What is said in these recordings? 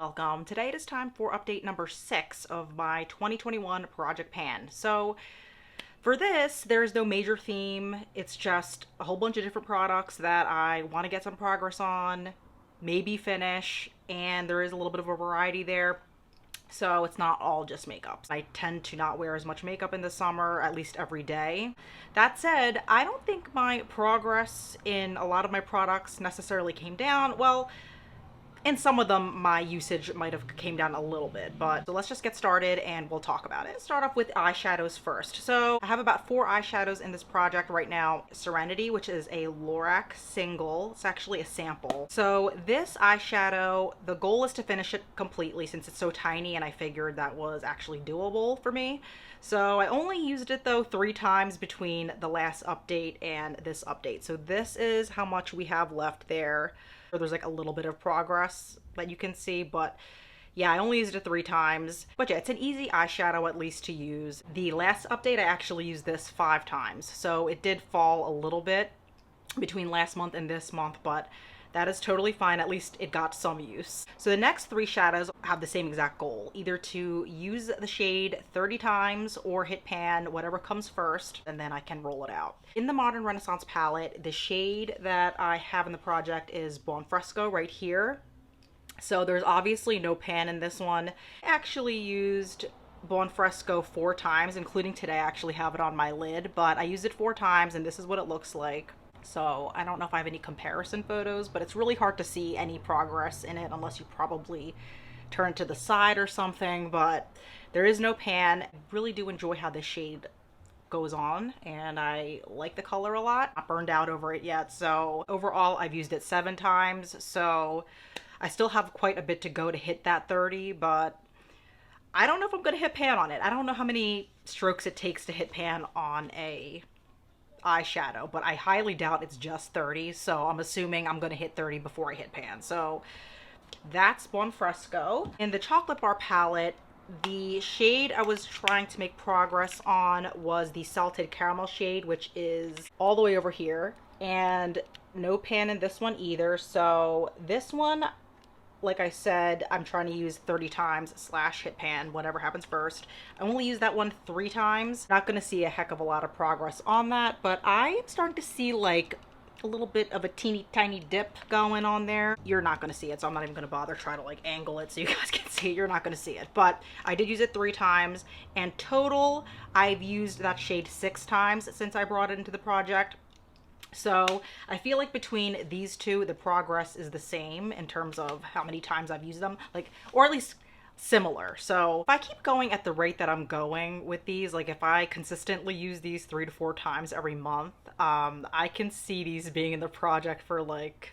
Welcome. Today it is time for update number 6 of my 2021 Project Pan. So for this, there is no major theme. It's just a whole bunch of different products that I want to get some progress on, maybe finish, and there is a little bit of a variety there. So it's not all just makeup. I tend to not wear as much makeup in the summer, at least every day. That said, I don't think my progress in a lot of my products necessarily came down. Well, in some of them, my usage might have came down a little bit, but so let's just get started and we'll talk about it. Start off with eyeshadows first. So I have about 4 eyeshadows in this project right now. Serenity, which is a Lorac single. It's actually a sample. So this eyeshadow, the goal is to finish it completely since it's so tiny, and I figured that was actually doable for me. So I only used it though 3 times between the last update and this update. So this is how much we have left there. There's like a little bit of progress that you can see, but yeah, I only used it 3 times. But yeah, it's an easy eyeshadow at least to use. The last update, I actually used this 5 times. So it did fall a little bit between last month and this month, but that is totally fine. At least it got some use. So the next 3 shadows have the same exact goal, either to use the shade 30 times or hit pan, whatever comes first, and then I can roll it out. In the Modern Renaissance palette, the shade that I have in the project is Buon Fresco right here. So there's obviously no pan in this one. I actually used Buon Fresco 4 times, including today. I actually have it on my lid, but I used it 4 times and this is what it looks like. So I don't know if I have any comparison photos, but it's really hard to see any progress in it unless you probably turn to the side or something, but there is no pan. I really do enjoy how this shade goes on and I like the color a lot. Not burned out over it yet. So overall I've used it 7 times. So I still have quite a bit to go to hit that 30, but I don't know if I'm going to hit pan on it. I don't know how many strokes it takes to hit pan on a eyeshadow, but I highly doubt it's just 30, so I'm assuming I'm going to hit 30 before I hit pan. So that's Buon Fresco. In the chocolate bar palette, the shade I was trying to make progress on was the Salted Caramel shade, which is all the way over here, and no pan in this one either. So this one, like I said, I'm trying to use 30 times slash hit pan, whatever happens first. I only use that one 3 times. Not going to see a heck of a lot of progress on that, but I am starting to see like a little bit of a teeny tiny dip going on there. You're not going to see it, so I'm not even going to bother trying to like angle it so you guys can see it. You're not going to see it, but I did use it 3 times, and total I've used that shade 6 times since I brought it into the project. So I feel like between these two, the progress is the same in terms of how many times I've used them, like, or at least similar. So if I keep going at the rate that I'm going with these, like if I consistently use these 3 to 4 times every month, I can see these being in the project for like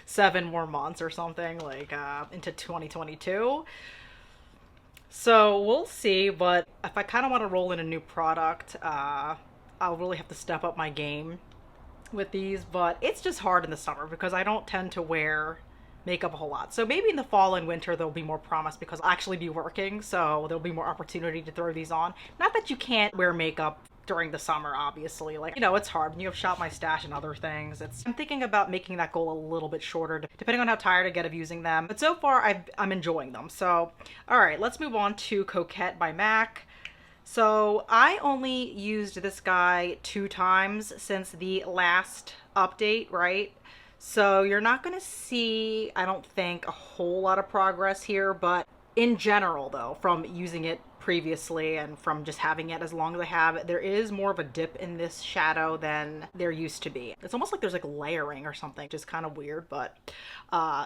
7 more months or something, like into 2022. So we'll see, but if I kind of want to roll in a new product, I'll really have to step up my game with these, but it's just hard in the summer because I don't tend to wear makeup a whole lot. So maybe in the fall and winter there'll be more promise because I'll actually be working, so there'll be more opportunity to throw these on. Not that you can't wear makeup during the summer, obviously. Like, you know, it's hard when you have Shop My Stash and other things. I'm thinking about making that goal a little bit shorter depending on how tired I get of using them. But so far I'm enjoying them. So, all right, let's move on to Coquette by MAC. So I only used this guy 2 times since the last update, right? So you're not going to see, I don't think, a whole lot of progress here, but in general though, from using it previously and from just having it as long as I have, there is more of a dip in this shadow than there used to be. It's almost like there's like layering or something, just kind of weird, but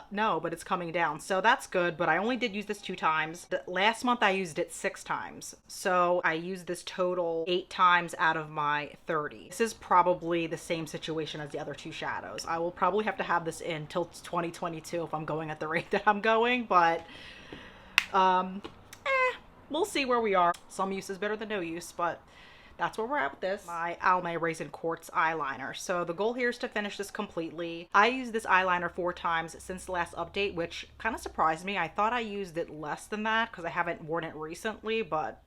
no, but it's coming down. So that's good, but I only did use this 2 times. Last month I used it 6 times. So I used this total 8 times out of my 30. This is probably the same situation as the other 2 shadows. I will probably have to have this in till 2022 if I'm going at the rate that I'm going, but we'll see where we are. Some use is better than no use, but that's where we're at with this. My Almay Raisin Quartz eyeliner. So the goal here is to finish this completely. I used this eyeliner 4 times since the last update, which kind of surprised me. I thought I used it less than that because I haven't worn it recently, but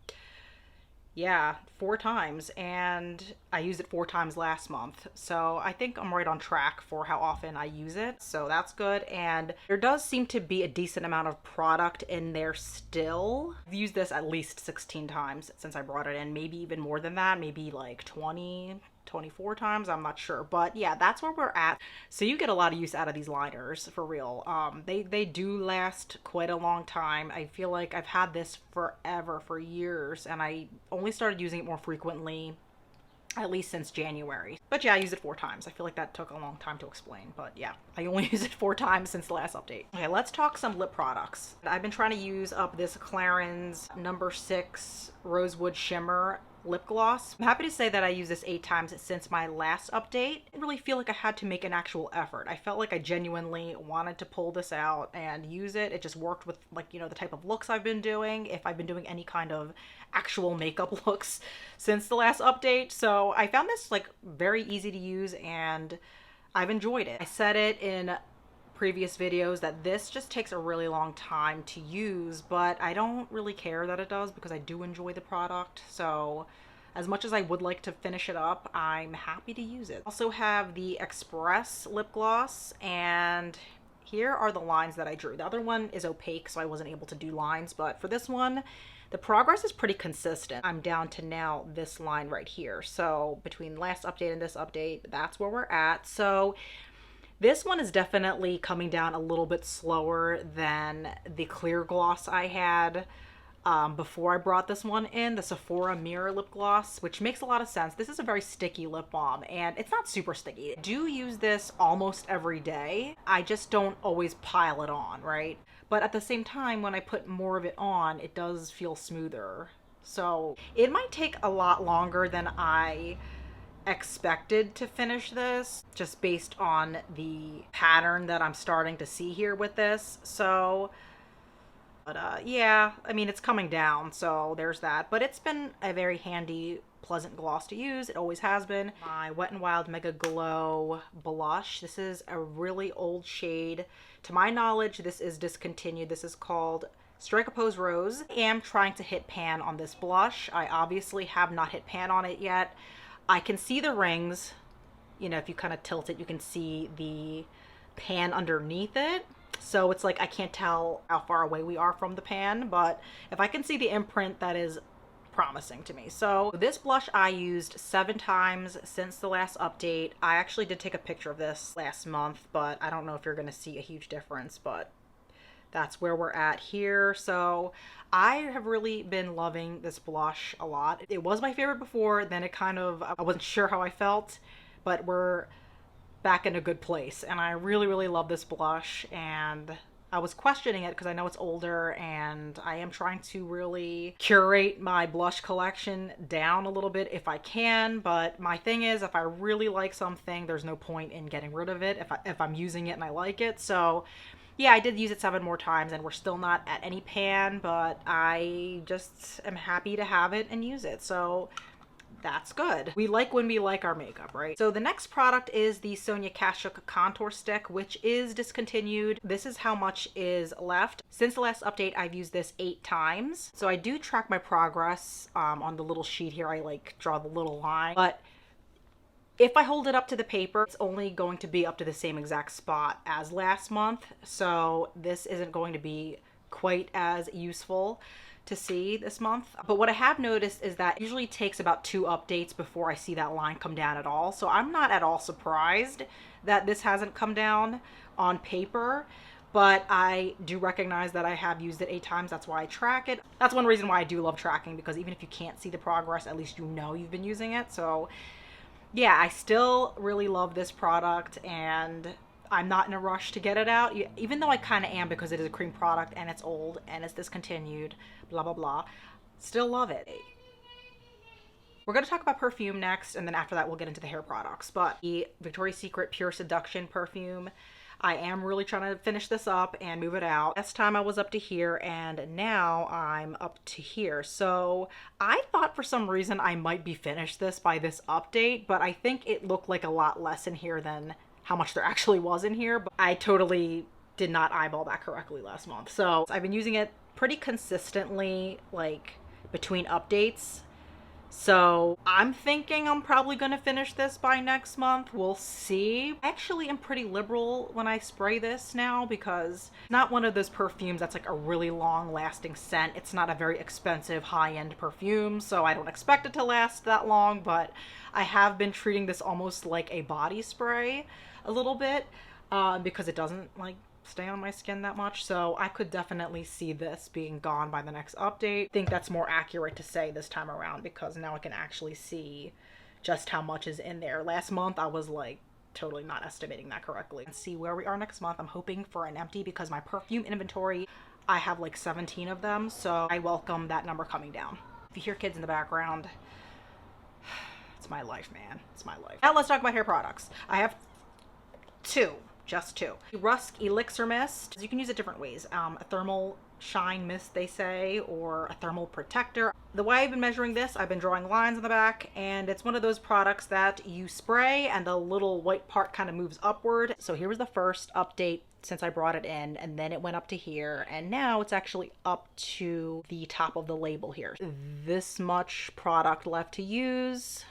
Yeah, 4 times, and I used it 4 times last month. So I think I'm right on track for how often I use it. So that's good. And there does seem to be a decent amount of product in there still. I've used this at least 16 times since I brought it in, maybe even more than that, maybe like 20, 24 times, I'm not sure, but yeah, that's where we're at. So you get a lot of use out of these liners for real. They do last quite a long time. I feel like I've had this forever, for years, and I only started using it more frequently at least since January. But yeah, I used it 4 times. I feel like that took a long time to explain, but yeah, I only used it 4 times since the last update. Okay, let's talk some lip products. I've been trying to use up this Clarins No. 6 Rosewood Shimmer lip gloss. I'm happy to say that I used this 8 times since my last update. I didn't really feel like I had to make an actual effort. I felt like I genuinely wanted to pull this out and use it. It just worked with, like, you know, the type of looks I've been doing, if I've been doing any kind of actual makeup looks since the last update. So I found this like very easy to use and I've enjoyed it. I said it in previous videos that this just takes a really long time to use, but I don't really care that it does because I do enjoy the product. So as much as I would like to finish it up, I'm happy to use it. Also have the Express lip gloss, and here are the lines that I drew. The other one is opaque, so I wasn't able to do lines, but for this one, the progress is pretty consistent. I'm down to now this line right here. So between last update and this update, that's where we're at. So this one is definitely coming down a little bit slower than the clear gloss I had before I brought this one in, the Sephora Mirror Lip Gloss, which makes a lot of sense. This is a very sticky lip balm, and it's not super sticky. I do use this almost every day. I just don't always pile it on, right? But at the same time, when I put more of it on, it does feel smoother. So it might take a lot longer than I expected to finish this, just based on the pattern that I'm starting to see here with this. So but yeah, I mean, it's coming down, so there's that. But it's been a very handy, pleasant gloss to use. It always has been. My Wet n Wild Mega Glow blush. This is a really old shade. To my knowledge, this is discontinued. This is called Strike a Pose Rose. I am trying to hit pan on this blush. I obviously have not hit pan on it yet. I can see the rings. You know, if you kind of tilt it, you can see the pan underneath it. So it's like I can't tell how far away we are from the pan, but if I can see the imprint, that is promising to me. So this blush I used 7 times since the last update. I actually did take a picture of this last month, but I don't know if you're going to see a huge difference, but that's where we're at here. So I have really been loving this blush a lot. It was my favorite before, then it kind of, I wasn't sure how I felt, but we're back in a good place, and I really, really love this blush. And I was questioning it because I know it's older, and I am trying to really curate my blush collection down a little bit if I can. But my thing is, if I really like something, there's no point in getting rid of it if I'm using it and I like it. So yeah, I did use it 7 more times, and we're still not at any pan, but I just am happy to have it and use it. So that's good. We like when we like our makeup, right? So the next product is the Sonia Kashuk Contour Stick, which is discontinued. This is how much is left. Since the last update, I've used this 8 times. So I do track my progress on the little sheet here. I like draw the little line, but if I hold it up to the paper, it's only going to be up to the same exact spot as last month. So this isn't going to be quite as useful to see this month. But what I have noticed is that it usually takes about 2 updates before I see that line come down at all. So I'm not at all surprised that this hasn't come down on paper, but I do recognize that I have used it 8 times. That's why I track it. That's one reason why I do love tracking, because even if you can't see the progress, at least you know you've been using it. So yeah, I still really love this product, and I'm not in a rush to get it out, even though I kind of am, because it is a cream product and it's old and it's discontinued, blah, blah, blah. Still love it. We're going to talk about perfume next, and then after that we'll get into the hair products. But the Victoria's Secret Pure Seduction perfume, I am really trying to finish this up and move it out. Last time I was up to here, and now I'm up to here. So I thought for some reason I might be finished this by this update, but I think it looked like a lot less in here than how much there actually was in here. But I totally did not eyeball that correctly last month. So I've been using it pretty consistently, like between updates. So I'm thinking I'm probably gonna finish this by next month. We'll see. I actually am pretty liberal when I spray this now because it's not one of those perfumes that's like a really long lasting scent. It's not a very expensive high-end perfume, so I don't expect it to last that long, but I have been treating this almost like a body spray a little bit because it doesn't like stay on my skin that much, so I could definitely see this being gone by the next update. I think that's more accurate to say this time around because now I can actually see just how much is in there. Last month I was like totally not estimating that correctly. Let's see where we are next month. I'm hoping for an empty because my perfume inventory, I have like 17 of them, so I welcome that number coming down. If you hear kids in the background, it's my life, man. It's my life. Now let's talk about hair products. I have just two. Rusk Elixir Mist. You can use it different ways. A thermal shine mist, they say, or a thermal protector. The way I've been measuring this, I've been drawing lines on the back, and it's one of those products that you spray and the little white part kind of moves upward. So here was the first update since I brought it in, and then it went up to here, and now it's actually up to the top of the label here. This much product left to use.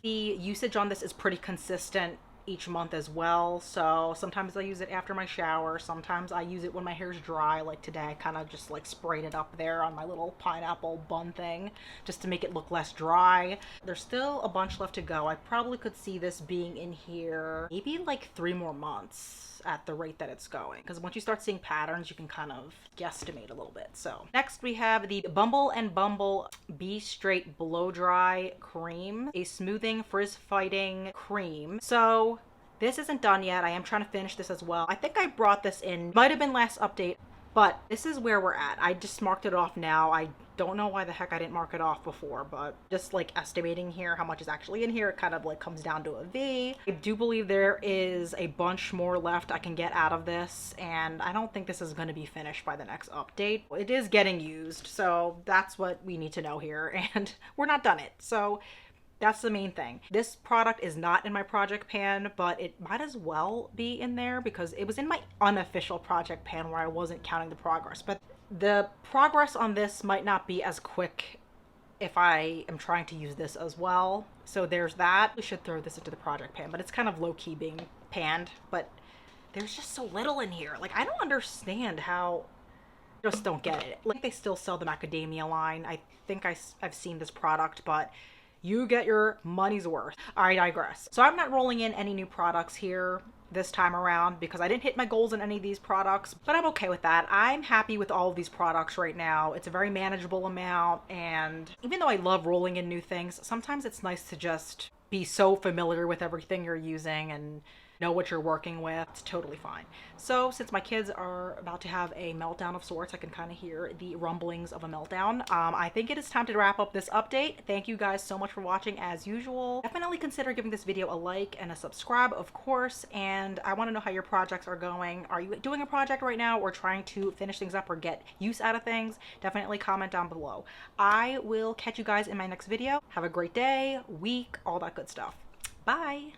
The usage on this is pretty consistent each month as well, so sometimes I use it after my shower, sometimes I use it when my hair's dry. Like today I kind of just like sprayed it up there on my little pineapple bun thing just to make it look less dry. There's still a bunch left to go. I probably could see this being in here maybe like 3 more months at the rate that it's going, because once you start seeing patterns you can kind of guesstimate a little bit. So next we have the Bumble and Bumble Be Straight Blow Dry Cream, a smoothing frizz fighting cream. So this isn't done yet. I am trying to finish this as well. I think I brought this in, might have been last update, but this is where we're at. I just marked it off now. I don't know why the heck I didn't mark it off before, but just like estimating here how much is actually in here, it kind of like comes down to a V. I do believe there is a bunch more left I can get out of this, and I don't think this is going to be finished by the next update. It is getting used, so that's what we need to know here, and we're not done it. So that's the main thing. This product is not in my project pan, but it might as well be in there because it was in my unofficial project pan where I wasn't counting the progress. But the progress on this might not be as quick if I am trying to use this as well. So there's that. We should throw this into the project pan, but it's kind of low-key being panned, but there's just so little in here. Like, I don't understand how, just don't get it. Like, they still sell the macadamia line. I think I've seen this product, but you get your money's worth. I digress. So I'm not rolling in any new products here this time around because I didn't hit my goals in any of these products, but I'm okay with that. I'm happy with all of these products right now. It's a very manageable amount, and even though I love rolling in new things, sometimes it's nice to just be so familiar with everything you're using and know what you're working with. It's totally fine. So since my kids are about to have a meltdown of sorts, I can kind of hear the rumblings of a meltdown. I think it is time to wrap up this update. Thank you guys so much for watching as usual. Definitely consider giving this video a like and a subscribe, of course, and I want to know how your projects are going. Are you doing a project right now or trying to finish things up or get use out of things? Definitely comment down below. I will catch you guys in my next video. Have a great day, week, all that good stuff. Bye!